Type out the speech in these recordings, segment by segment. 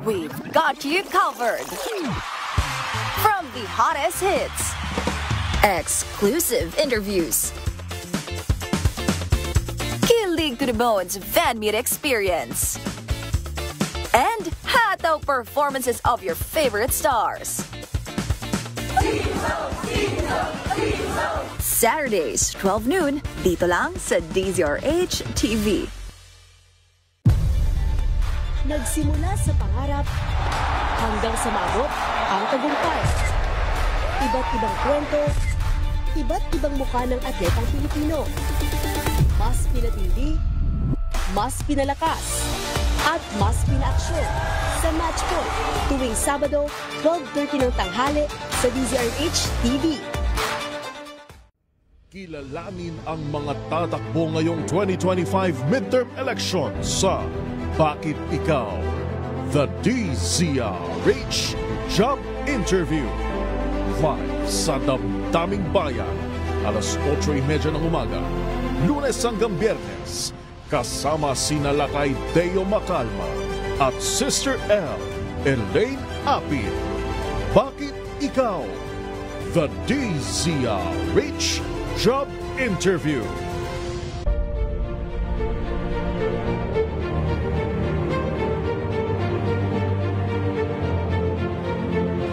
we've got you covered. From the hottest hits, exclusive interviews, kilig to the bones fan meet experience, and hataw performances of your favorite stars. Saturdays, 12 noon, dito lang sa DZRH TV. Nagsimula sa pangarap hanggang sa maabot ang tagumpay. Iba't ibang kwento, iba't ibang mukha ng atletang Pilipino. Mas pinatindi, mas pinalakas, at mas pinaaksyon sa Match Point tuwing Sabado, 12:30 ng tanghali sa DZRH TV. Kilalanin ang mga tatakbo ngayong 2025 midterm election sa Bakit Ikaw? The DZRH Job Interview. Live sa Damdaming Bayan, alas 8:30 ng umaga, Lunes hanggang Biyernes, kasama sina Lakay Deo Macalma at Sister L, Elaine Apil. Bakit Ikaw? The DZRH Job Interview.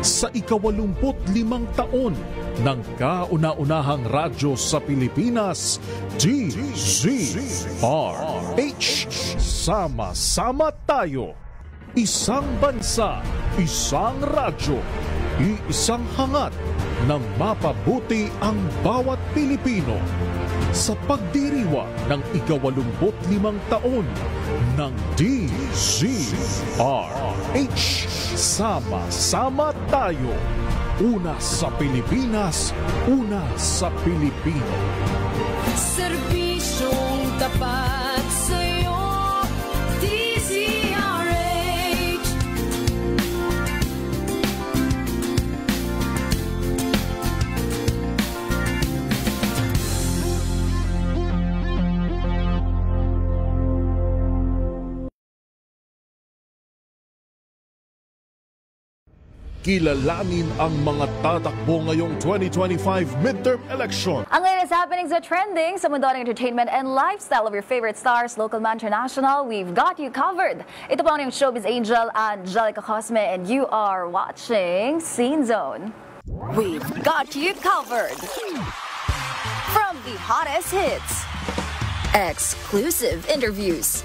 Sa ika-85 taon ng kauna-unahang radyo sa Pilipinas, DZRH. Sama-sama tayo. Isang bansa, isang radyo, iisang hangat na mapabuti ang bawat Pilipino. Sa pagdiriwa ng ika-85 taon ng DZRH. Sama-sama tayo. Una sa Pilipinas, una sa Pilipino. Serbisyong tapat sa'yo, DZRH. Kilalanin ang mga tatakbo ngayong 2025 midterm election. Ang latest happenings are trending sa mundo ng entertainment and lifestyle of your favorite stars, local man, international. We've got you covered. Ito po ang yung showbiz angel, Angelica Cosme, and you are watching Scene Zone. We've got you covered. From the hottest hits, exclusive interviews,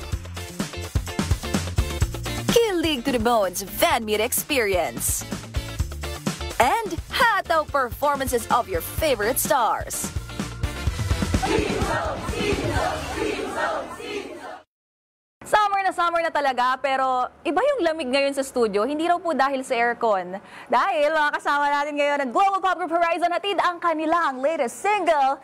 kilig to the bones fan meet experience, and hataw performances of your favorite stars. Summer na talaga, pero iba yung lamig ngayon sa studio. Hindi raw po dahil sa aircon. Dahil mga kasama natin ngayon ng Global Pop Group Horizon, hatid ang kanilang latest single,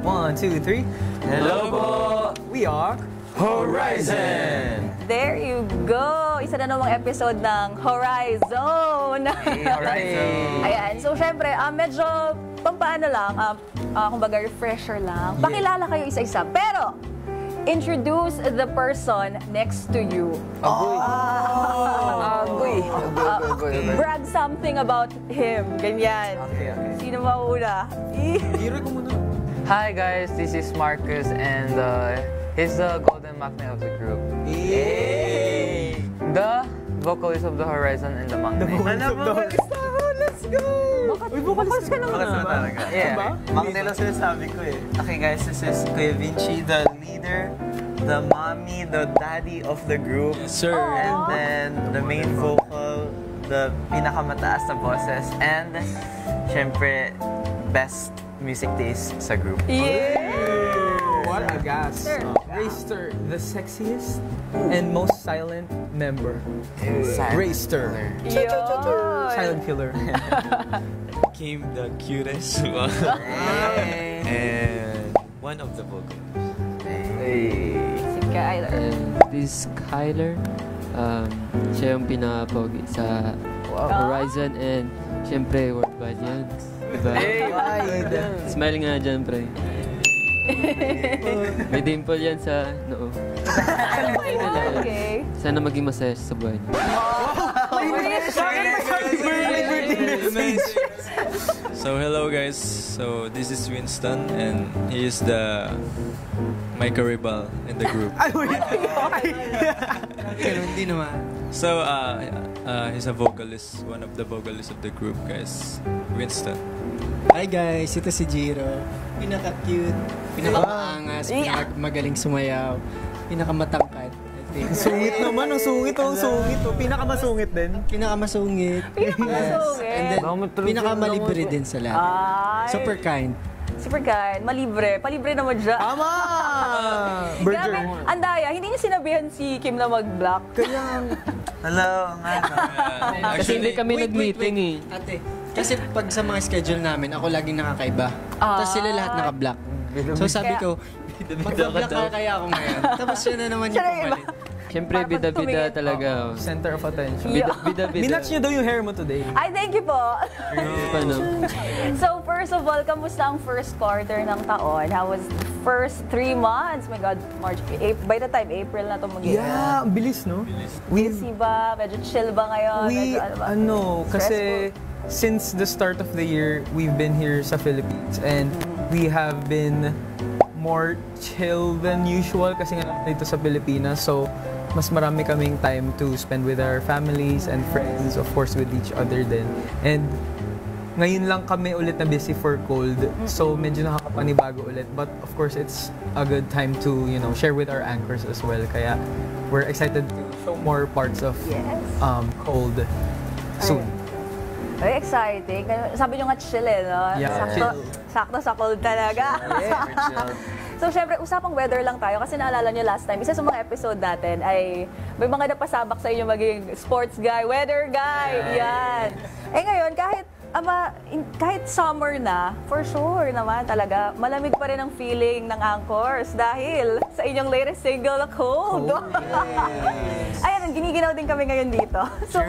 One, two, three. Hello po! We are Horizon! There you go! Isa na namang episode ng Horizon! Hey, Horizon! Ayan, so syempre, medyo pampaano lang, kumbaga refresher lang. Pakilala kayo isa-isa. Pero, introduce the person next to you. Agoy! Brag something about him. Ganyan. Okay. Sino mauna? Hero ko muna. Hi guys, this is Marcus and he's the golden magnet of the group. Yay! The vocalist of the Horizon and the magnet. The vocalist of the Horizon, let's go! Uy, vocalist ka naman talaga. Yeah. Magnet lang sinasabi ko eh. Okay guys, this is Kuya Vinci, the leader, the mommy, the daddy of the group. Yes, sir. And then the main vocal, the pinakamataas na boses, and syempre, best music taste sa group. Yeah! What a gas. Rayster, the sexiest and most silent member. Rayster. Silent killer. Became the cutest one. And one of the vocals. Si Kyler. This Kyler. Siya yung pinaka-pogi sa Horizon and syempre worldwide yan. Diba? Smile nga dyan, pre. May dimple yan sa noo. Okay. Sana maging masaya siya sa buhay niya. So hello guys. So this is Winston and he is the my rival in the group. Hindi naman. So he's a vocalist, one of the vocalists of the group, guys. Winston. Hi guys, ito si Jiro. Pinaka-cute, pinaka-maangas, magaling sumayaw, pinaka-matangkad. Sungit naman, ang sungit, Pinaka-masungit din. Pinaka-masungit. And then, pinaka-malibre din sa lahat. Super kind. Super kind. Malibre. Palibre naman siya. Tama! Grabe, andaya. Hindi niya sinabihan si Kim na mag-block. Hello, nga. Kasi hindi kami nag-meeting eh. Ate, kasi pag sa mga schedule namin, ako laging nakakaiba. Tapos sila lahat naka-block. So sabi ko, mag-block ka kaya ako ngayon. Tapos yun na naman yung pumalit. Siyempre, bida-bida talaga. Center of attention. Bida-bida. Minatch niyo daw yung hair mo today. Ay, thank you po. Paano? So, first of all, kamusta ang first quarter ng taon? How was the first 3 months? My God, March, by the time April na ito mag-iwan. Yeah, ang bilis, no? Busy ba? Medyo chill ba ngayon? Medyo, kasi since the start of the year, we've been here sa Philippines and we have been more chill than usual kasi nga dito sa Pilipinas. So, mas marami kaming time to spend with our families and friends, of course with each other din. And ngayon lang kami ulit na busy for Cold, so medyo nakakapanibago ulit. But of course, it's a good time to, you know, share with our anchors as well. Kaya we're excited to show more parts of Cold soon. Very exciting. Sabi nyo nga chill eh, no? Yeah, sakto sa Cold talaga. So, syempre, usapang weather lang tayo kasi naalala nyo last time, isa sa mga episode natin ay may mga napasabak sa inyo maging sports guy, weather guy, yan. Eh ngayon, kahit summer na, for sure naman talaga, malamig pa rin ang feeling ng anchors dahil sa inyong latest single na Cold. Ayan, giniginaw din kami ngayon dito. So,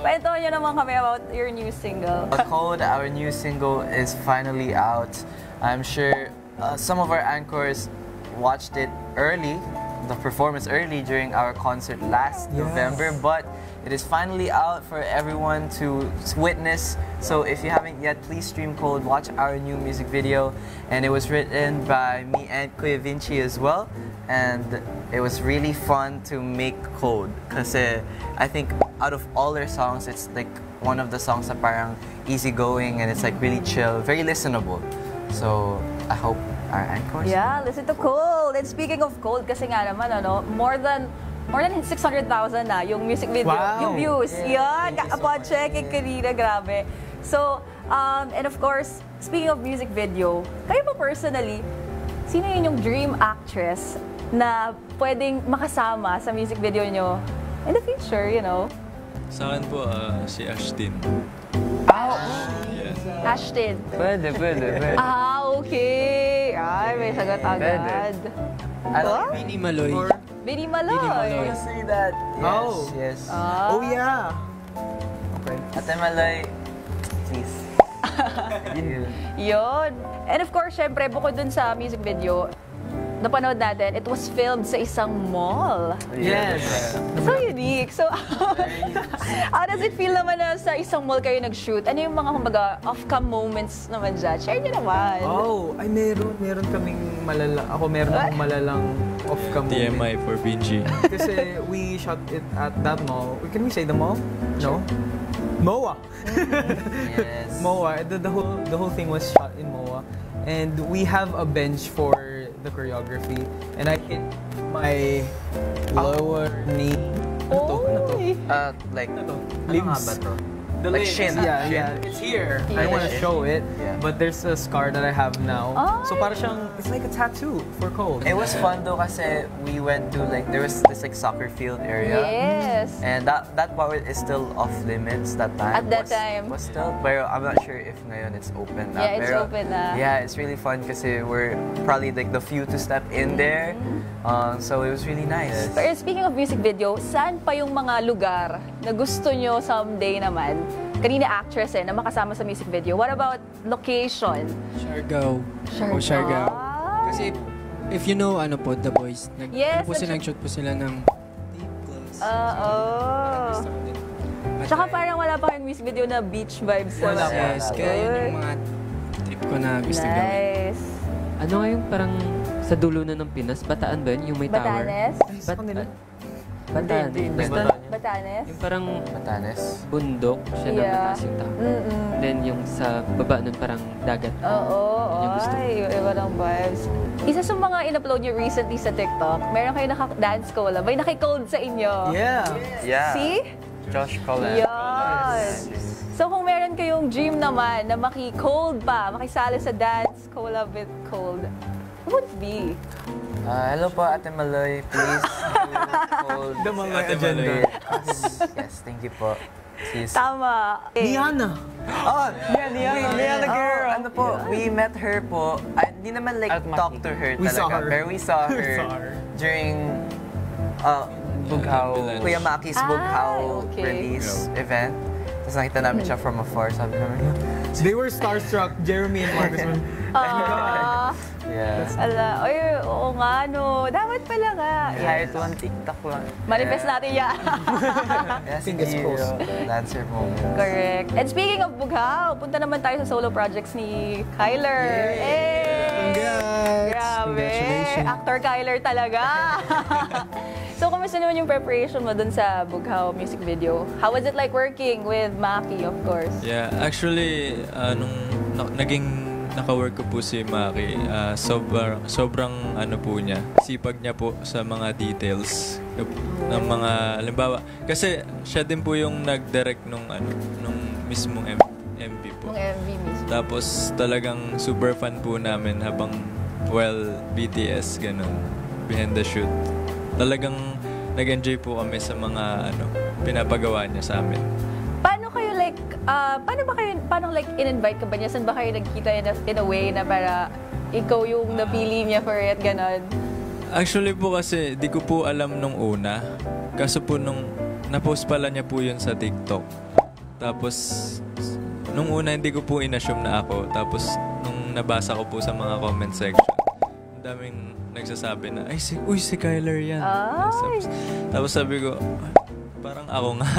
paentohan nyo naman kami about your new single. Cold, our new single is finally out. I'm sure some of our anchors watched it early, the performance early during our concert last November, but it is finally out for everyone to witness. So if you haven't yet, please stream Cold, watch our new music video. And it was written by me and Kuya Vinci as well. And it was really fun to make Cold. Kasi I think out of all their songs, it's like one of the songs that parang easygoing and it's like really chill, very listenable. So I hope our anchors. Yeah, listen to Cold. And speaking of Cold, kasi nga naman, more than 600,000 na yung music video, yung views. Yan, upon checking kanina, grabe. So, and of course, speaking of music video, kayo po personally, sino yun yung dream actress na pwedeng makasama sa music video nyo in the future, you know? Sa akin po, si Ashtin. Ashtin. Pwede. Okay. Ay, may sagot agad. Bini Maloy. Bini Maloy. You say that. Yes. Oh, yeah. Okay. Ate Maloy, please. Yun. And of course, syempre, bukod dun sa music video, napanood natin, it was filmed sa isang mall. Yes. So unique. So, how does it feel naman na sa isang mall kayo nag-shoot? Ano yung mga, kumbaga, off-cam moments naman dyan? Share nyo naman. Ay meron kaming meron akong malalang off-cam moment. TMI for Vinci. Kasi we shot it at that mall. Can we say the mall? No? MOA. Yes. MOA. The whole thing was shot in MOA. And we have a bench for the choreography. And I hit my lower knee. Like, limbs. ano nga ba to? The like legs. shin. Yeah. It's here. I don't want to show it, but there's a scar that I have now. So para siyang, it's like a tattoo for cold. It was fun though kasi we went to like, there was this like soccer field area. Yes. And that part is still off limits that time. At that time. Was still, pero I'm not sure if ngayon it's open na. Yeah, it's open na. Yeah, it's really fun kasi we're probably like the few to step in there. So it was really nice. Pero speaking of music video, saan pa yung mga lugar na gusto nyo someday naman? Kanina actress na makasama sa music video. What about location? Siargao. Siargao. Siargao. Kasi if you know, The Boys, Yes, nag-shoot po sila ng Tsaka parang wala pa kayong music video na beach vibes. Wala po. Yes, kaya yun yung mga trip ko na gusto gawin. Nice. Ano nga yung parang sa dulo na ng Pinas? Bataan ba yun? Yung may tower? Batanes? Batanes? Yung parang Batanes. bundok, siya na mataas yung tower. Then yung sa baba nun parang dagat. Ay, iba ng vibes. Isa sa mga in-upload nyo recently sa TikTok, meron kayo naka-dance collab. May naki-cold sa inyo. Yeah. See? Josh collab. Yes. So kung meron kayong dream naman na maki-cold pa, makisali sa dance collab with Cold, what would it be? Hello po, Ate Maloy. Please hold The Maloy Ate agenda. Yes, thank you po. Sis. Tama. Niana. Oh, Niana girl. Ano po, we met her po. Hindi naman like talk to her We saw talaga. her. Pero we saw her during Bughaw. Kuya Maki's Bughaw release event. Tapos nakita namin siya from afar. Sabi namin, They were starstruck, Jeremy and Marcus. yeah. Ala, oo nga, no. Dapat pala nga. Kahit one TikTok lang. Manifest natin yan. Yes, Fingers crossed. Dancer moment. Correct. And speaking of Bughaw, punta naman tayo sa solo projects ni Kyler. Congrats! Grabe. Congratulations. Actor Kyler talaga. So, kumusta naman yung preparation mo dun sa Bughaw music video? How was it like working with Maki, of course? Yeah, actually, nung naging naka-work ko po si Maki, sobrang ano po niya, sipag niya po sa mga details ng mga, halimbawa, kasi siya din po yung nag-direct nung mismong MV po. Nung MV mismo. Tapos talagang super fan po namin habang, BTS, ganun, behind the shoot. Talagang nag-enjoy po kami sa mga pinapagawa niya sa amin. Paano kayo paano in-invite ka ba niya? Saan ba kayo nagkita in a way na para ikaw yung napili niya for it, ganon? Actually po kasi, di ko po alam nung una. Kaso po nung na-post pala niya po yun sa TikTok. Tapos, nung una hindi ko po in-assume na ako. Tapos, nung nabasa ko po sa mga comment section, ang daming nagsasabi na, si Kyler yan. Tapos sabi ko, parang ako nga.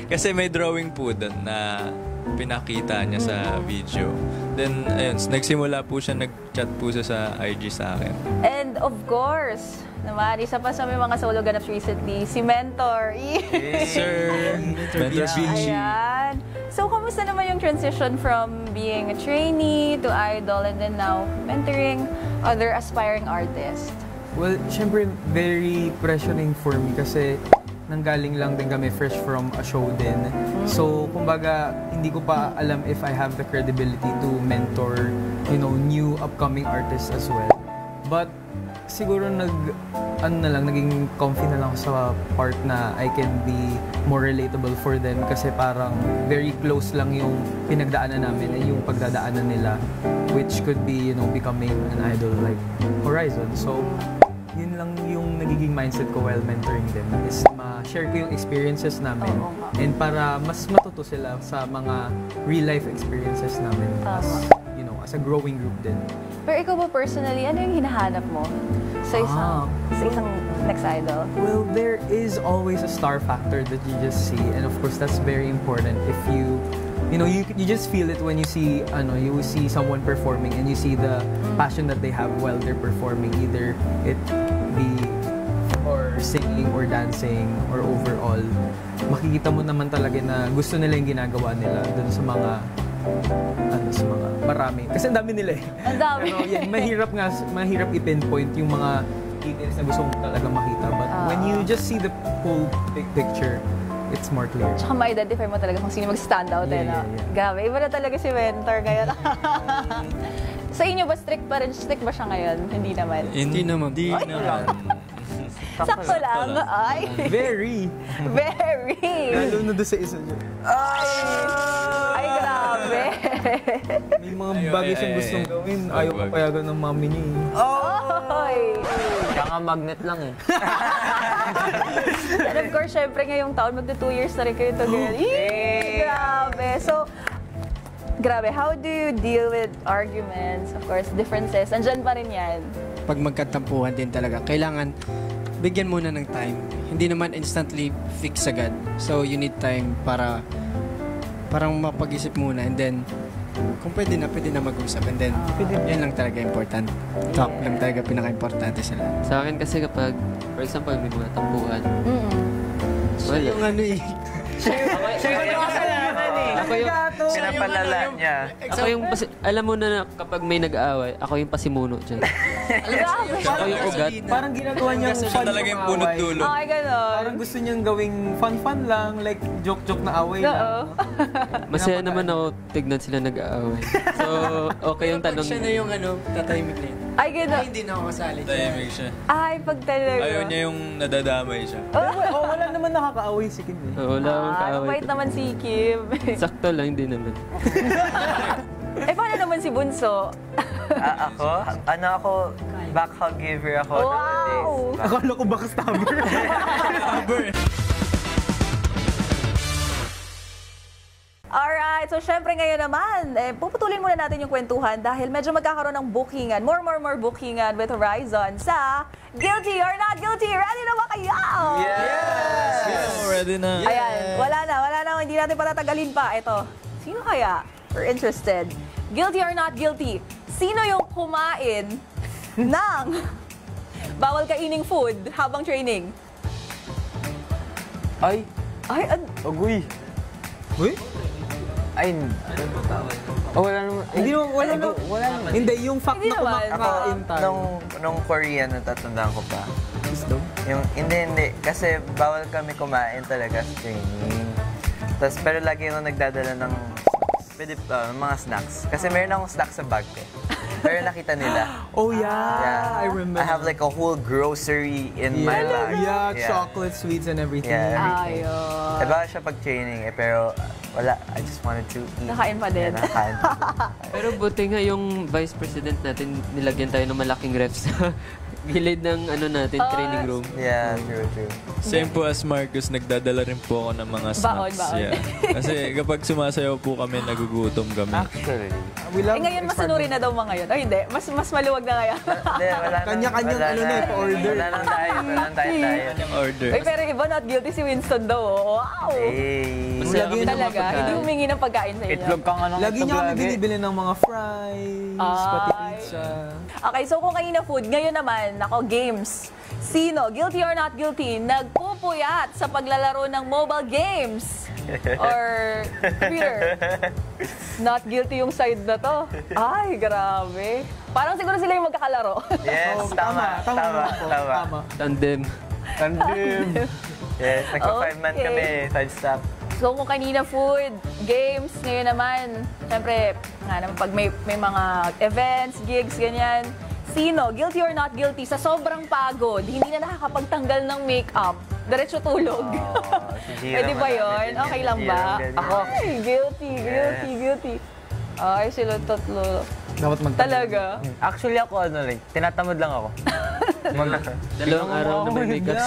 Kasi may drawing po doon na pinakita niya sa video. Then, ayun, nagsimula po siya, nag-chat po siya sa IG sa akin. And of course, naman, isa pa sa may mga solo ganaps recently, si Mentor. Yes, sir! Mentor Beachy. Ayan. So, kamusta naman yung transition from being a trainee to idol and then now mentoring other aspiring artists? Well, syempre, very pressuring for me kasi nanggaling lang din kami fresh from a show din. So, kumbaga, hindi ko pa alam if I have the credibility to mentor, new upcoming artists as well. But, siguro naging comfy na lang ako sa part na I can be more relatable for them kasi parang very close lang yung pinagdaanan namin and yung pagdadaanan nila, which could be, becoming an idol like Horizon. So, yun lang yung nagiging mindset ko while mentoring them is ma-share ko yung experiences namin and para mas matuto sila sa mga real-life experiences namin as a growing group din. Pero ikaw ba personally, ano yung hinahanap mo sa isang next idol? Well, there is always a star factor that you just see and of course that's very important. If you just feel it when you see someone performing and you see the passion that they have while they're performing, either it be or singing or dancing or overall, makikita mo naman talaga na gusto nila yung ginagawa nila dun sa mga marami. Kasi ang dami nila eh. Ang dami. Mahirap i-pinpoint yung mga details na gusto mo talaga makita. But when you just see the whole big picture, it's more clear. Tsaka ma-identify mo talaga kung sino mag-stand out no? Grabe, iba na talaga si Mentor ngayon. Sa inyo ba strict pa rin? Strict ba siya ngayon? Hindi naman. Hindi naman. Sakto lang. Ay. Very. Lalo na doon sa isa niya. Ay, grabe. May mga bagay siyang gustong gawin. Ayaw ko payagan ng mami niya Oy. Kaya nga magnet lang eh. And of course, syempre ngayong taon, magda 2 years na rin kayo together. Grabe. So, grabe, how do you deal with arguments, of course, differences? Andyan pa rin yan. Pag magkatampuhan din talaga, kailangan bigyan muna ng time. Hindi naman instantly fix agad. So, you need time para parang mapag-isip muna and then kung pwede na mag-usap and then yan lang talaga important. Talk lang talaga pinaka-importante sa lahat. Sa akin kasi kapag, for example, may mga tampuhan. So, yung ano eh. Ako yung Pinapalala niya. Ako yung alam mo na kapag may nag-aaway, ako yung pasimuno dyan. Ako yung ugat. Parang ginagawa niyang Siya fun talaga yung punot dulo. Ay, gano'n. Parang gusto niyang gawing fun-fun lang, like joke-joke na away lang. Masaya naman ako tignan sila nag-aaway. So, okay yung tanong. Siya na yung tatahimik na yun. Ay, gano'n. Ay, hindi na ako kasali. Tahimik siya. Ay, pag talaga. Ayaw niya yung nadadamay siya. Wala naman nakakaaway si Kim eh. Wala akong kaaway. Mabait naman si Kim. Sakto lang, hindi naman. Paano naman si Bunso? Ako? Ako? Backhug giver ako. Wow! Akala ko backstabber. Alright, so syempre ngayon naman, puputulin muna natin yung kwentuhan dahil medyo magkakaroon ng bookingan, more bookingan with Horizon sa Guilty or Not Guilty. Ready na ba kayo? Yes! Ready na. Ayan, wala na, hindi natin patatagalin pa. Ito, sino kaya? We're interested. Guilty or Not Guilty? Sino yung kumain ng bawal kaining food habang training? Ay, agoy. Uy? Ay, wala naman. Wala naman. Hindi, yung fact Hindi na naman. kumakain tayo. Nung Korean, natatandaan ko pa. Hindi. Kasi bawal kami kumain talaga sa training. Pero lagi yung nagdadala ng mga snacks. Kasi meron akong snacks sa bag ko. Pero nakita nila. Oh yeah, I remember. I have like a whole grocery in my bag. Yeah, chocolate, sweets, and everything. Yeah, everything. Ayun. Bawal siya pag training pero wala. I just wanted to eat. Nakain pa din. Nakain pa din. Pero buti nga yung vice president natin, nilagyan tayo ng malaking ref sa gilid ng training room. Yeah, true. Same po as Marcus, nagdadala rin po ako ng mga snacks. Baon. Yeah. Kasi kapag sumasayaw po kami, nagugutom kami. Actually. Ngayon mas sanuri na daw mga yun. O hindi, mas maluwag na ngayon. Kanya-kanyang pa-order. Wala nang diet. Order. Uy, pero iba not guilty si Winston daw. Wow! Masaya kami ng Talaga, pagkain. hindi humingi ng pagkain sa inyo. Itlog ka nga lang. Lagi niya kami binibili ng mga fries, pati pizza. Okay, so kung kanina food, ngayon naman, ako, games. Sino, guilty or not guilty, nagpupuyat sa paglalaro ng mobile games? Or computer? Not guilty yung side na to. Ay, grabe. Parang siguro sila yung magkakalaro. Yes, tama. Tandem. Yes, nagpa-5-man kami, 5-stop. So kung kanina food, games, ngayon naman, syempre, pag may mga events, gigs, ganyan, sino, guilty or not guilty, sa sobrang pagod, hindi na nakakapagtanggal ng makeup, diretso tulog. Pwede ba yun? Okay lang ba? Ako, guilty. Ay, sila tatlo. Dapat Talaga? Actually ako, tinatamad lang ako. Dalawang araw na may makeup.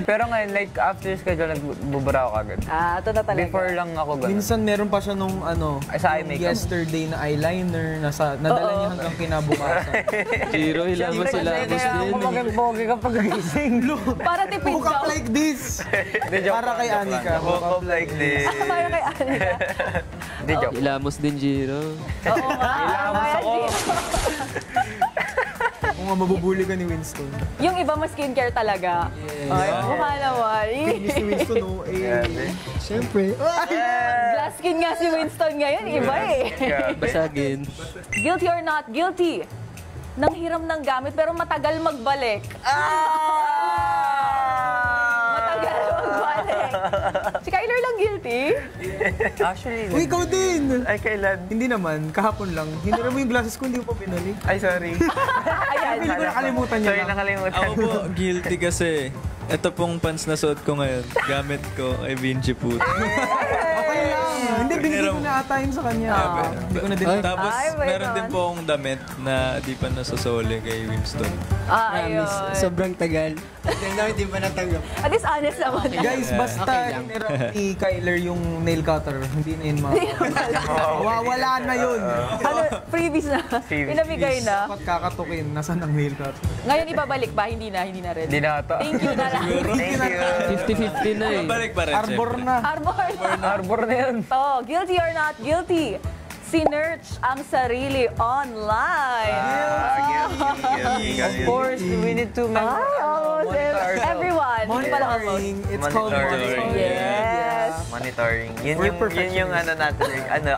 Pero ngayon, like after schedule, nagbubura ako agad. Ito na talaga. Before lang ako ganun. Minsan meron pa siya nung sa eye yung makeup. yesterday na eyeliner, nadala niya hanggang kinabukasan. Zero, hilamos sila. Ako maging-pogi kapag gising. Para tipid Hook up ka. like this! Para kay Anika. Hook up like this. Para kay Anika. Hindi, joke. Hilamos din, Jiro. Oo nga. Ilamos ako. Kung nga mabubuli ka ni Winston. Yung iba mas skincare talaga. Ay, mukha naman. Si Winston, siyempre. Glass skin nga si Winston ngayon, iba eh. Basagin. Guilty or not guilty? Nanghiram ng gamit pero matagal magbalik. Matagal magbalik. Si Kyler lang guilty? Actually, Uy, ikaw din! Ay, kailan? Hindi naman, kahapon lang. Hinira mo yung glasses ko, hindi ko pa pinalik. Ay, sorry. Ayan. Pili ko nakalimutan niya Sorry, lang. nakalimutan. Ako po, guilty kasi. Ito pong pants na suot ko ngayon. Gamit ko kay Vinci po. Okay lang. Hindi, binigay ko na ata yun sa kanya. Hindi ko na din. Tapos, Ay, wait meron din on. po akong damit na di pa nasasole kay Winston. Ayun. Promise, sobrang tagal. Hindi pa natanggap. At least honest naman. Guys, basta Okay lang. hinira ni Kyler yung nail cutter, hindi na yun mawawala na yun. Ano, freebies na. Pinamigay na. Dapat kakatukin, nasan ang nail cutter? Ngayon ibabalik ba? Hindi na rin. Hindi na ito. Thank you na lang. Thank you. 50-50 na eh. Balik pa rin, Arbor syempre. na. Arbor na yan. Oh, guilty or not guilty? Sinerch ang sarili online. Of course, we need to Almost everyone. Hindi pala almost. Monitoring. It's called Monitoring. monitoring. Yes. Monitoring. Yun We're yung ano natin,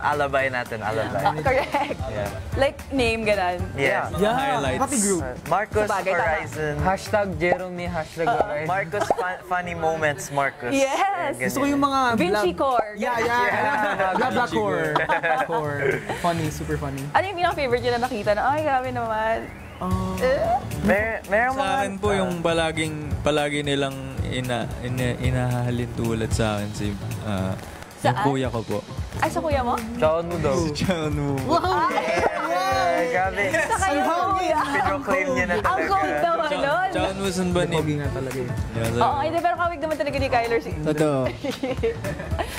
alibi natin, alibi. Correct. Yeah. Like name, ganun. Yes. Yeah, Highlights. pati group. Marcus Sabagay, tama. Horizon. Hashtag Jeremy, hashtag Horizon. Marcus funny moments, Marcus. Yes. Ganyan. Gusto ko yung mga... Vinci Core. Yeah. Blah core. Core. Funny, super funny. Ano yung pinaka-favorite nyo na nakita na, ay, grabe naman. Merong Sa mga... akin po yung palagi nilang inahalin tulad sa akin si yung Saan? kuya ko po. Ay, sa kuya mo? Ciao no daw. John Woo. Grabe. Sa kayo, kuya. Pinoclaim niya na Ang talaga. gold naman nun. John Woo ba ni? Pogi nga talaga yun. Oo, hindi, pero kawig naman talaga ni Kyler. Totoo.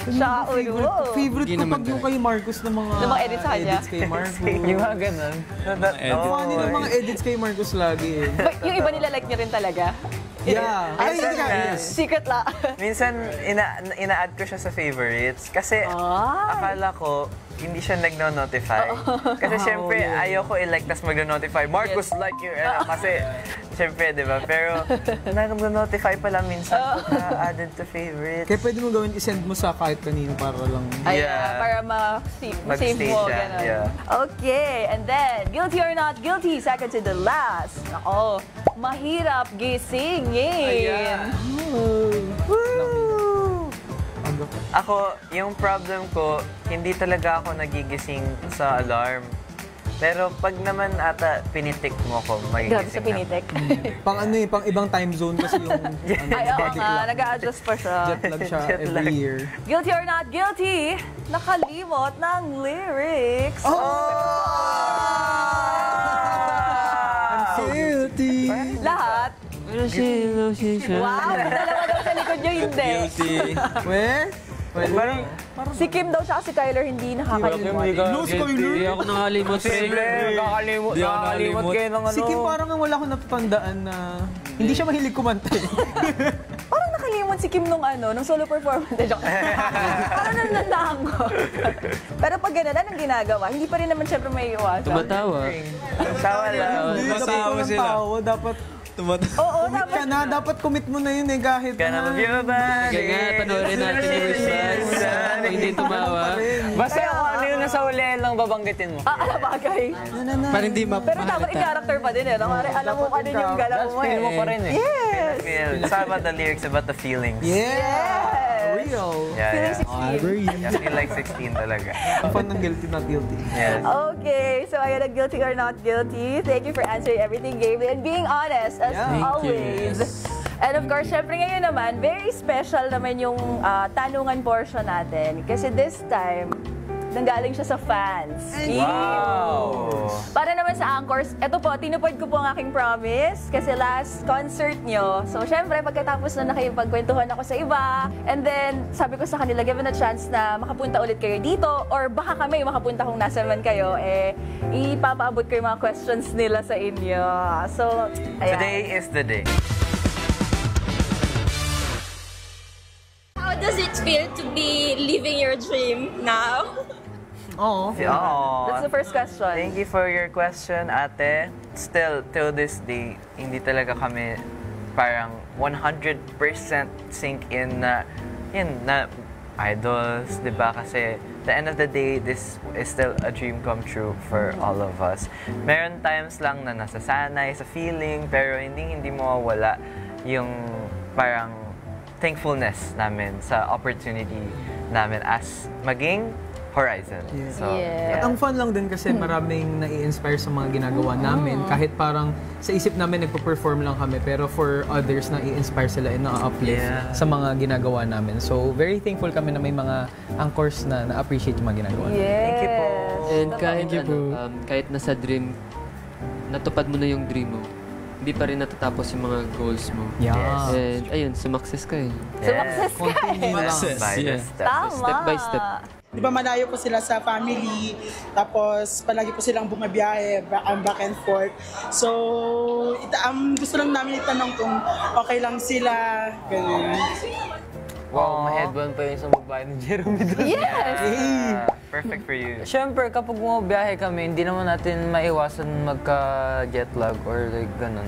Siya, ulo. Favorite Hindi ko naman pag yung kay Marcus na mga... Ng mga edits sa kanya. Edits kay Marcus. Yung mga ganun. Funny ng mga edits kay Marcus lagi eh. Yung iba nila like niya rin talaga. Yeah. Ay, hindi ka. Yes. Secret la. Minsan, ina-add ko siya sa favorites kasi akala ko hindi siya nagno-notify. Kasi syempre, ayoko i-like tas magno-notify. Marcus, like your... kasi, syempre, di ba? Pero, nag-notify pala minsan added to favorites. Kaya pwede mo gawin, isend mo sa kahit kanino para lang... Ay, Yeah. para ma-save Mag-stay mo. siya, Ganun. yeah. Okay, and then, guilty or not guilty, second to the last. Ako, mahirap gisingin. Ako, yung problem ko, hindi talaga ako nagigising sa alarm. Pero pag naman ata pinitik mo ko, Grabe magigising sa pinitik. Pang ano eh, pang ibang time zone kasi yung Ay, oo body nga, clock. nag-a-adjust pa siya. Jet lag siya Jet lag. every year. Guilty or not guilty, nakalimot ng lyrics. Guilty! Lahat. Wow, dalawa daw sa likod nyo, hindi. Guilty. Weh? Parang, Si Kim daw siya si Kyler hindi nakakalimot. No spoiler! Hindi ako nakalimot sa Nakakalimot Di ako nakalimot. kayo ng ano. Si Kim parang wala akong natatandaan na hindi siya mahilig kumanta eh. Parang nakalimot si Kim nung solo performance. Joke. Parang nanandaan ko. Pero pag ganun, anong ginagawa? Hindi pa rin naman syempre may iwasan. Tumatawa. tawa lang. Hindi, dapat Tawa walang sila. tawa. Dapat Oo, commit ka na. Dapat commit mo na yun eh kahit Kaya naman, yun ba? Kaya nga, panoorin natin yung response. Pag hindi tumawa. Basta kung ano yung nasa uli lang babanggitin mo. Alabagay. Parang hindi Pero dapat i-character pa din eh. Kumari, alam mo ano yung galaw That's mo feel mo eh. pa rin eh. Yes! It's not about the lyrics, about the feelings. Yeah! Real! Yeah, Feeling 16. yeah. I feel like 16 talaga. Fun ng guilty, not guilty. Yes. Okay, so ayan, guilty or not guilty. Thank you for answering everything, Gabe, and being honest as always. And of course, syempre ngayon naman, very special naman yung tanungan portion natin. Kasi this time, nanggaling siya sa fans. Wow! Para naman sa Anchors, eto po, tinupad ko po ang aking promise kasi last concert nyo. So, syempre, pagkatapos na nakipagkwentuhan ako sa iba, and then, sabi ko sa kanila, given a chance na makapunta ulit kayo dito, or baka kami makapunta kung nasa man kayo, ipapaabot ko yung mga questions nila sa inyo. So, ayan. Today is the day. How does it feel to be living your dream now? Oo. That's the first question. Thank you for your question, ate. Still, till this day, hindi talaga kami parang 100% sink in na, idols, di ba? Kasi, the end of the day, this is still a dream come true for all of us. Meron times lang na nasasanay sa feeling, pero hindi mawawala yung parang thankfulness namin sa opportunity namin as maging Horizon. Yeah. So, At ang fun lang din kasi maraming nai-inspire sa mga ginagawa namin. Kahit parang sa isip namin nagpo-perform lang kami, pero for others nai-inspire sila and na-uplift sa mga ginagawa namin. So very thankful kami na may mga anchors na na-appreciate yung mga ginagawa namin. Thank you po. And kahit nasa dream, natupad mo na yung dream mo, hindi pa rin natatapos yung mga goals mo. Yes. And ayun, sumakses ka eh. Sumakses ka eh. Continue lang by the step. Tama. Step by step. Di ba malayo po sila sa family, tapos palagi po silang bumabiyahe, back and forth. So, gusto lang namin itanong kung okay lang sila, ganun. Wow, ma-headband pa yung isang babae ni Jeremy doon. Yes! Perfect for you. Siyempre, kapag bumabiyahe kami, hindi naman natin maiwasan magka-jet lag or like ganun.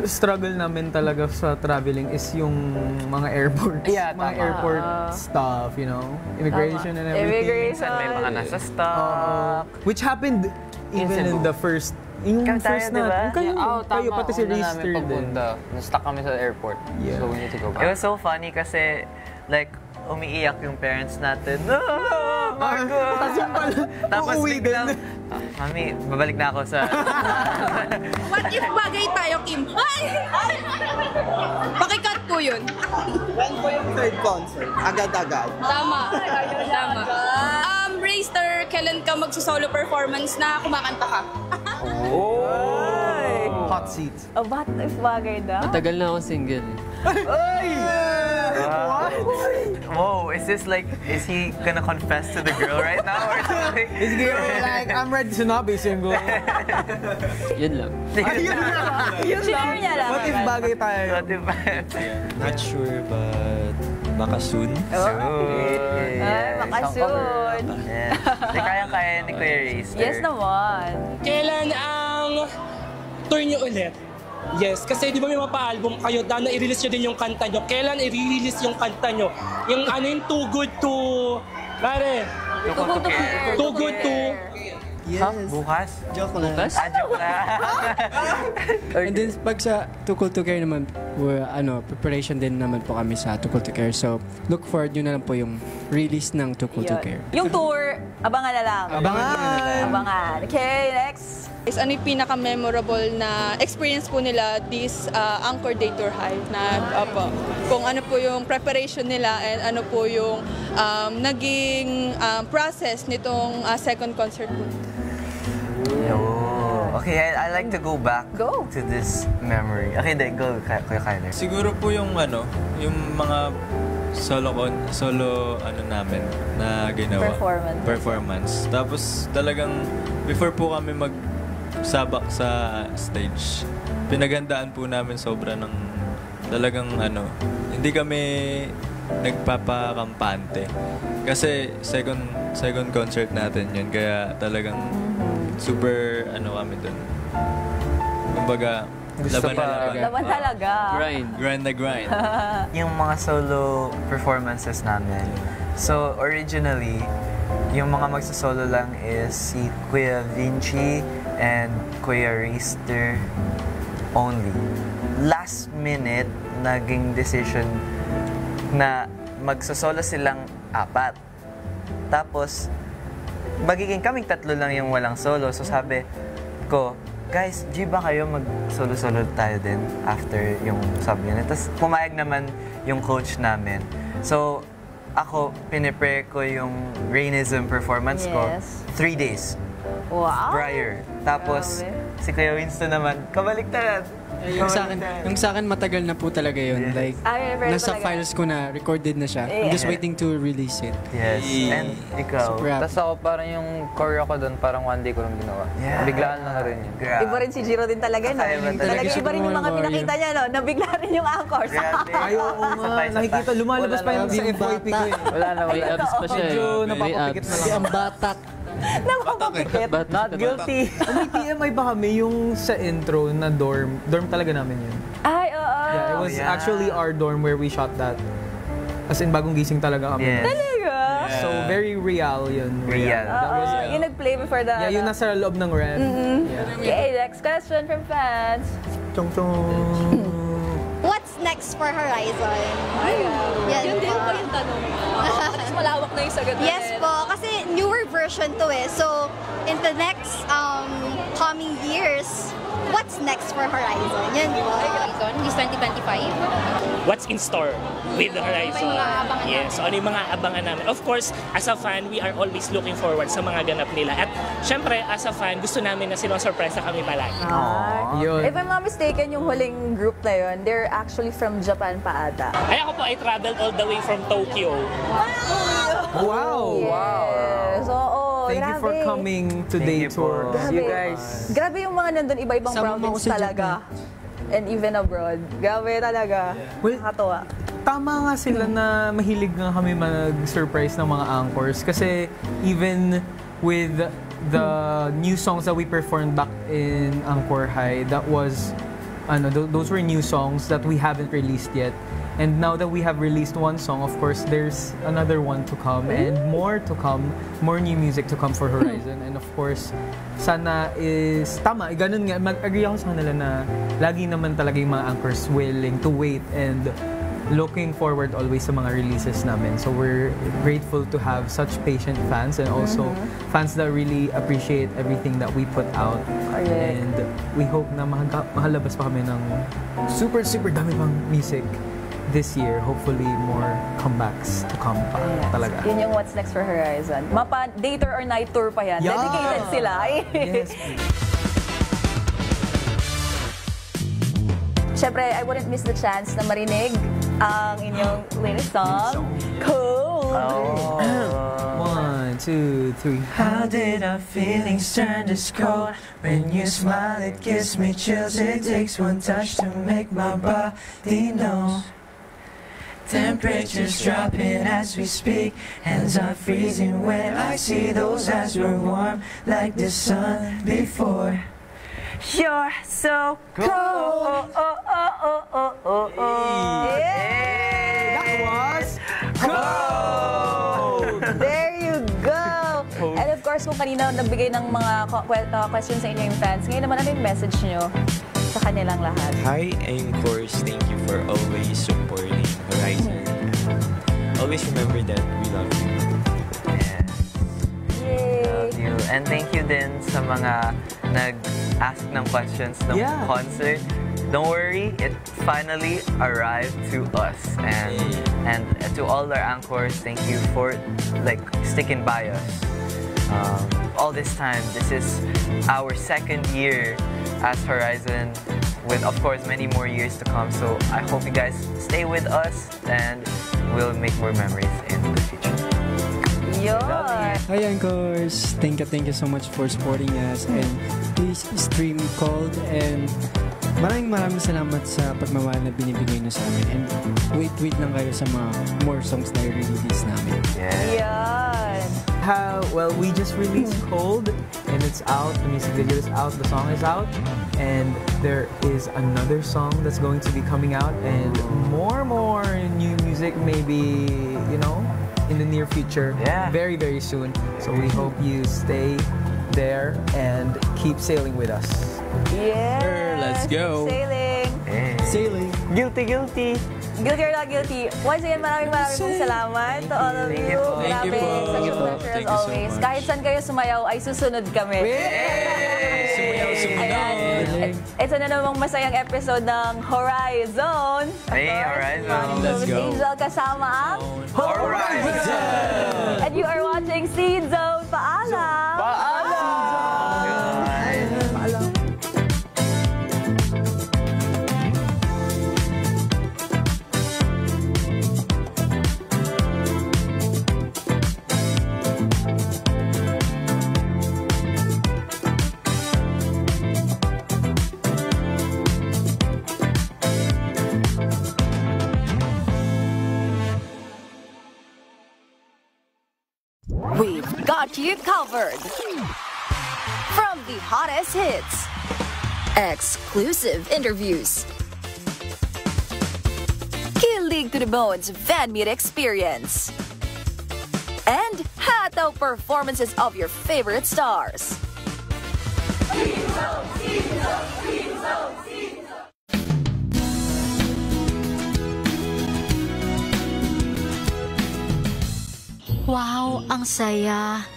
Struggle namin talaga sa traveling is yung mga airports. Yeah, mga tama. airport stuff, you know? Immigration and everything. Immigration. Minsan may mga nasa stock. Which happened even in the first... Yung first na... Kayo, pati si Reese third din. Na-stuck kami sa airport. Yeah. So we need to go It back. was so funny kasi like umiiyak yung parents natin. Marco! Tapos biglang, Mami, babalik na ako sa... What if bagay tayo, Kim? Ay! Pakikat po yun. When po yung third concert? Agad-agad. Tama. Tama. Rayster, kailan ka magsusolo performance na kumakanta ka? Hot seats. What if bagay daw? Matagal na ako single eh. Whoa, is he gonna confess to the girl right now or something? Is girl like, I'm ready to not be single. Yun lang. Share niya lang. What if bagay tayo? What if... Not sure, but baka soon. Ay, makasoon. Yes. Kaya ni Kuya Reese. Yes naman. Kailan ang tour niyo ulit? Yes, kasi di ba may mapa-album kayo na i-release nyo din yung kanta nyo. Kailan i-release yung kanta nyo? Yung ano yung Too Good to... Pare? Too Good to... Yes. Bukas? Joke lang. Bukas? Joke lang. And then pag sa Too Cool to Care naman, preparation din naman po kami sa Too Cool to Care. So, look forward nyo na lang po yung release ng Too Cool to Care. Yung tour, abangan na lang. Abangan. Okay, next. Ano yung pinaka-memorable na experience po nila this Anchor Day Tour High? Kung ano po yung preparation nila and ano po yung naging process nitong second concert po. Okay, I like to go back to this memory. Okay, then go, Kuya Kyler. Siguro po yung yung mga solo namin na ginawa. Performance. Tapos talagang before po kami magsabak sa stage, pinagandaan po namin sobra ng talagang hindi kami nagpapakampante. Kasi second concert natin yun, kaya talagang super kami dun. Kumbaga, Laban talaga. Grind na grind. Yung mga solo performances namin. So, originally, yung mga magsasolo lang is si Kuya Vinci and Kuya Reister only. Last minute, naging decision na magsasolo silang 4. Tapos, magiging kaming 3 lang yung walang solo. So sabi ko, guys, G ba kayo mag-solo-solo tayo din after yung sub-unit? Tapos pumayag naman yung coach namin. So, ako, pinipare ko yung Rainism performance ko 3 days prior. Tapos, si Kuya Winston naman, kabaliktaran. Yung sa akin matagal na po talaga yun. Like, nasa files ko na, recorded na siya. I'm just waiting to release it. Yes. And ikaw. Tapos ako parang yung choreo ko doon, parang one day ko lang ginawa. Biglaan lang rin yun. Iba rin si Jiro din talaga, no? Talaga iba rin yung mga pinakita niya, no? Nabigla rin yung anchors. Ayaw ko nga. Nakikita, lumalabas pa yung sa FYP ko eh. Wala na. May abs pa siya. Medyo napapapikit na lang. Ang batak. Napapapikit. Not guilty. May TMI ba kami yung sa intro na dorm talaga namin yun. Ay, oo. Yeah, it was actually our dorm where we shot that. As in, bagong gising talaga kami. Talaga? So, very real yun. Real. Yung nag-play before the... Yeah, yung nasa loob ng ref. Okay, next question from fans. Chong chong. What's next next for Horizon? Yun din po yung tanong mo. Mas malawak na yung sagot. Yes po, kasi newer version to eh. So, in the next coming years, what's next for Horizon? Yun po. Horizon, this 2025. What's in store with the Horizon? Yes, ano yung mga abangan namin. Of course, as a fan, we are always looking forward sa mga ganap nila. At syempre, as a fan, gusto namin na silang surpresa kami palagi. If I'm not mistaken, yung huling group na yun, they're actually from Japan pa ata. Ay, ako po, I traveled all the way from Tokyo. Wow! Yes. Oo, Thank you for coming to Day Tour. You guys. Grabe yung mga nandun, iba-ibang province talaga. And even abroad. Grabe talaga. Well, nakakatuwa. Tama nga sila na mahilig nga kami mag-surprise ng mga anchors. Kasi even with the new songs that we performed back in Angkor High, that was, those were new songs that we haven't released yet. And now that we have released one song, of course, there's another one to come and more to come, more new music to come for Horizon. And of course, sana is, tama, ganun nga, mag-agree ako sa kanila na lagi naman talaga yung mga anchors willing to wait and looking forward always sa mga releases namin. So we're grateful to have such patient fans and also fans that really appreciate everything that we put out. And we hope na makalabas pa kami ng super dami pang music this year. Hopefully more comebacks to come pa talaga. Yun yung what's next for Horizon. Mapa day tour or night tour pa yan. Yeah. Dedicated sila. Yes. Siyempre, I wouldn't miss the chance na marinig ang inyong latest song. Cold. 1, 2, 3. How did our feelings turn this cold? When you smile, it gives me chills. It takes one touch to make my body know. Temperatures dropping as we speak. Hands are freezing when I see those eyes were warm like the sun before. You're so cold. That was cold. There you go. And of course, kung kanina nagbigay ng mga questions sa inyo yung fans, ngayon naman ano yung message nyo sa kanilang lahat? Hi, and of course, thank you for always supporting Horizon. Always remember that we love you. Love you. And thank you din sa mga nag-ask ng questions ng concert. Don't worry, it finally arrived to us. And to all our anchors, thank you for sticking by us. All this time, this is our second year as Horizon, with of course many more years to come. So I hope you guys stay with us and we'll make more memories in the future. Hi Anchors! Thank you so much for supporting us and please stream Cold and maraming salamat sa pagmamahal na binibigay nyo sa amin and wait lang kayo sa mga more songs na i-release namin. Well, we just released Cold and it's out, the music video is out, the song is out, and there is another song that's going to be coming out and more new music maybe, in the near future. Very soon. So we hope you stay there and keep sailing with us. Let's go. Sailing. Guilty. Guilty or not guilty. Once again, maraming pong salamat to all of you. Thank you po. Such a pleasure as always. Kahit saan kayo sumayaw, ay susunod kami. Ayan. Ito na namang masayang episode ng Horizon. Horizon. Let's go. Angel kasama ang Horizon! And you are watching Seed Zone. Paalam! We've got you covered. From the hottest hits, exclusive interviews, kilig to the bones fan meet experience, and hataw performances of your favorite stars. Wow, ang saya.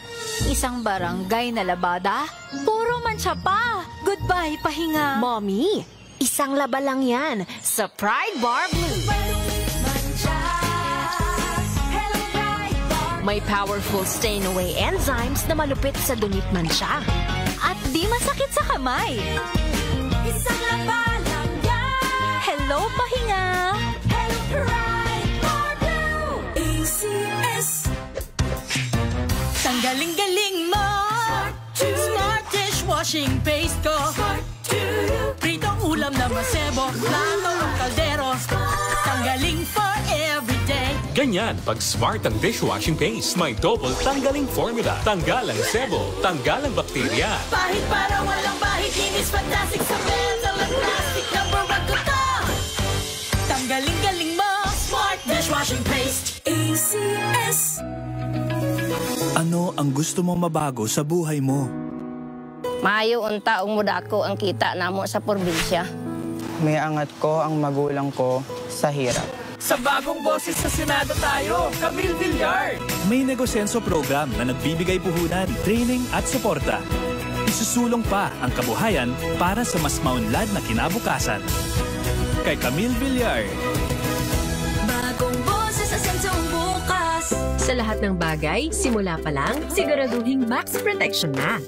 Isang barangay na labada? Puro mancha pa. Goodbye, pahinga. Mommy, isang laba lang yan sa Pride Bar Blue. May powerful stain-away enzymes na malupit sa dunit mancha. At di masakit sa kamay. Isang laba lang yan. Hello, pahinga. Hello, Pride Bar Blue. ACS. Tanggaling-galing mo. Smart dishwashing paste ko. Pritong ulam na masebo. Plato ng kaldero. Tanggaling for everyday. Ganyan pag smart ang dishwashing paste. May double tanggaling formula. Tanggal ang sebo. Tanggal ang bakterya. Bahid para walang bahid. Linis fantastic sa metal at plastic. Number 1 ko to. Tanggaling-galing mo. Smart dishwashing paste. ACS. Ano ang gusto mong mabago sa buhay mo? Maayo unta umuda ko ang kita namo sa probinsya. May angat ko ang magulang ko sa hirap. Sa bagong boses sa Senado tayo, Camille Villar. May Negosenso program na nagbibigay puhunan, training at suporta. Isusulong pa ang kabuhayan para sa mas maunlad na kinabukasan. Kay Camille Villar. Bagong boses sa sensong bukas. Sa lahat ng bagay, simula pa lang, siguraduhing max protection na.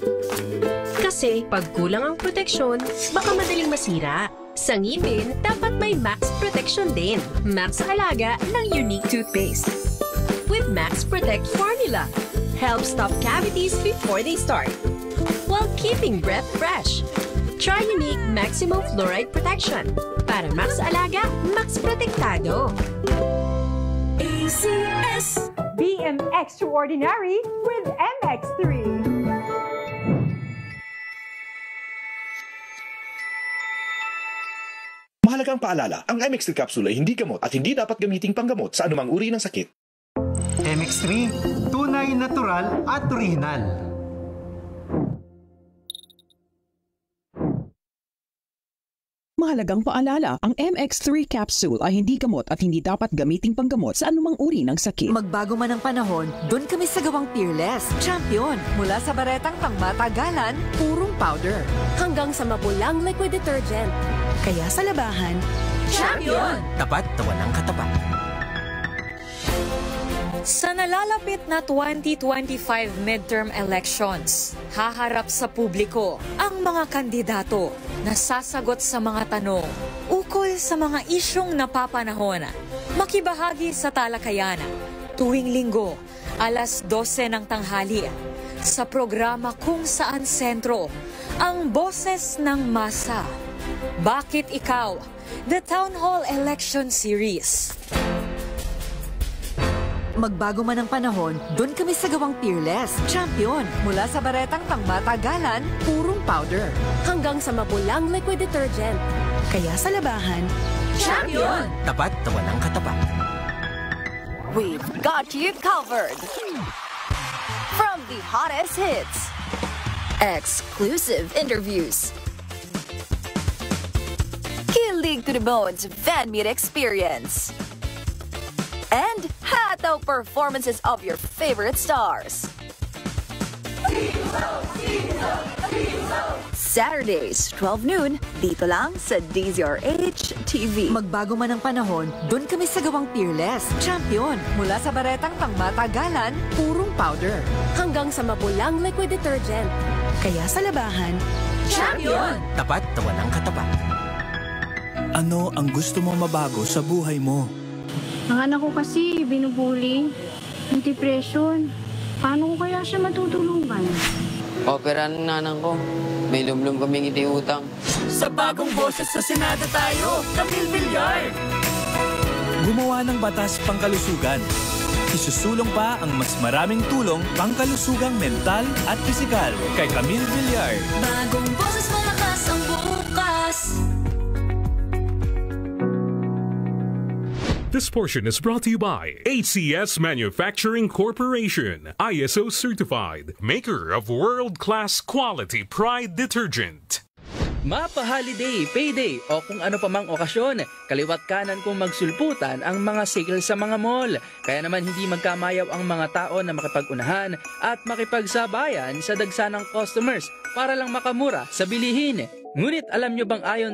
Kasi pag kulang ang proteksyon, baka madaling masira. Sa ngipin, dapat may max protection din. Max sa alaga ng unique toothpaste. With Max Protect formula, help stop cavities before they start, while keeping breath fresh. Try unique maximum fluoride protection. Para max alaga, max protektado. ACS. BM Extraordinary with MX3. Mahalagang paalala, ang MX3 capsule ay hindi gamot at hindi dapat gamiting panggamot sa anumang uri ng sakit. MX3, tunay, natural at original. Mahalagang paalala, ang MX3 capsule ay hindi gamot at hindi dapat gamiting panggamot sa anumang uri ng sakit. Magbago man ang panahon, doon kami sa gawang Peerless. Champion, mula sa baretang pangmatagalan, purong powder. Hanggang sa mapulang liquid detergent. Kaya sa labahan, champion! Tapat na walang katapat. Sa nalalapit na 2025 midterm elections, haharap sa publiko ang mga kandidato na sasagot sa mga tanong ukol sa mga isyong napapanahon. Makibahagi sa talakayan tuwing linggo, alas 12 ng tanghali, sa programa kung saan sentro ang boses ng masa. Bakit ikaw? The Town Hall Election Series. Magbago man ang panahon, doon kami sa gawang Peerless. Champion, mula sa baretang pangmatagalan, purong powder. Hanggang sa mapulang liquid detergent. Kaya sa labahan, champion! Tapat na walang katapat. We've got you covered. From the hottest hits, exclusive interviews, kilig to the bones fan meet experience, and hataw performances of your favorite stars. Saturdays, 12 noon, dito lang sa DZRH TV. Magbago man ang panahon, doon kami sa gawang Peerless. Champion, mula sa baretang pangmatagalan, purong powder. Hanggang sa mapulang liquid detergent. Kaya sa labahan, champion! Tapat na walang katapat. Ano ang gusto mong mabago sa buhay mo? Ang anak ko kasi binubuli, yung depression. Paano ko kaya siya matutulungan? Opera ng nanang ko. May lumlum kaming itiutang. Sa bagong boses sa Senado tayo, Camille Villar. Gumawa ng batas pangkalusugan. Isusulong pa ang mas maraming tulong pangkalusugang mental at pisikal kay Camille Villar. Bagong boses, malakas ang bukas. This portion is brought to you by ACS Manufacturing Corporation, ISO certified, maker of world-class quality Pride detergent. Mapa-holiday, payday o kung ano pa mang okasyon, kaliwat kanan kung magsulputan ang mga sale sa mga mall. Kaya naman hindi magkamayaw ang mga tao na makipag-unahan at makipagsabayan sa dagsa ng customers para lang makamura sa bilihin. Ngunit alam nyo bang ayon